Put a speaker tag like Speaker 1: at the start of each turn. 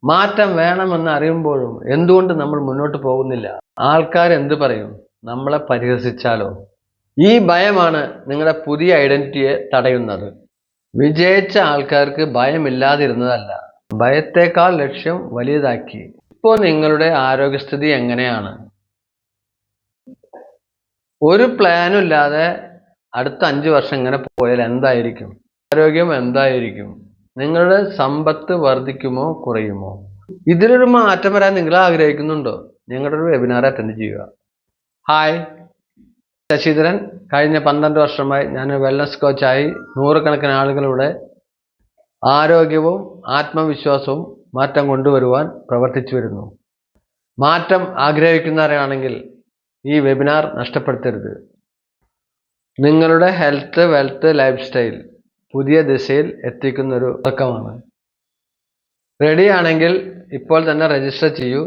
Speaker 1: മാറ്റം വേണമെന്ന് അറിയുമ്പോഴും എന്തുകൊണ്ട് നമ്മൾ മുന്നോട്ട് പോകുന്നില്ല? ആൾക്കാർ എന്ത് പറയും? നമ്മളെ പരിഹസിച്ചാലോ? ഈ ഭയമാണ് നിങ്ങളുടെ പുതിയ ഐഡന്റിറ്റിയെ തടയുന്നത്. വിജയിച്ച ആൾക്കാർക്ക് ഭയമില്ലാതിരുന്നതല്ല, ഭയത്തേക്കാൾ ലക്ഷ്യം വലിയതാക്കി. ഇപ്പോൾ നിങ്ങളുടെ ആരോഗ്യസ്ഥിതി എങ്ങനെയാണ്? ഒരു പ്ലാനും ഇല്ലാതെ അടുത്ത 5 വർഷം ഇങ്ങനെ പോയാൽ എന്തായിരിക്കും? ആരോഗ്യം എന്തായിരിക്കും? നിങ്ങളുടെ സമ്പത്ത് വർദ്ധിക്കുമോ കുറയുമോ? ഇതിലൊരു മാറ്റം വരാൻ നിങ്ങൾ ആഗ്രഹിക്കുന്നുണ്ടോ? ഞങ്ങളുടെ ഒരു വെബിനാർ അറ്റൻഡ് ചെയ്യുക. ഹായ്, ശശിധരൻ. കഴിഞ്ഞ 12 വർഷമായി ഞാൻ വെൽനസ് കോച്ചായി നൂറുകണക്കിന് ആളുകളുടെ ആരോഗ്യവും ആത്മവിശ്വാസവും മാറ്റം കൊണ്ടുവരുവാൻ പ്രവർത്തിച്ചു വരുന്നു. മാറ്റം ആഗ്രഹിക്കുന്നവരാണെങ്കിൽ ഈ വെബിനാർ നഷ്ടപ്പെടുത്തരുത്. നിങ്ങളുടെ ഹെൽത്ത്, വെൽത്ത്, ലൈഫ് സ്റ്റൈൽ പുതിയ ദിശയിൽ എത്തിക്കുന്നൊരു തുടക്കമാണ്. റെഡിയാണെങ്കിൽ ഇപ്പോൾ തന്നെ രജിസ്റ്റർ ചെയ്യൂ.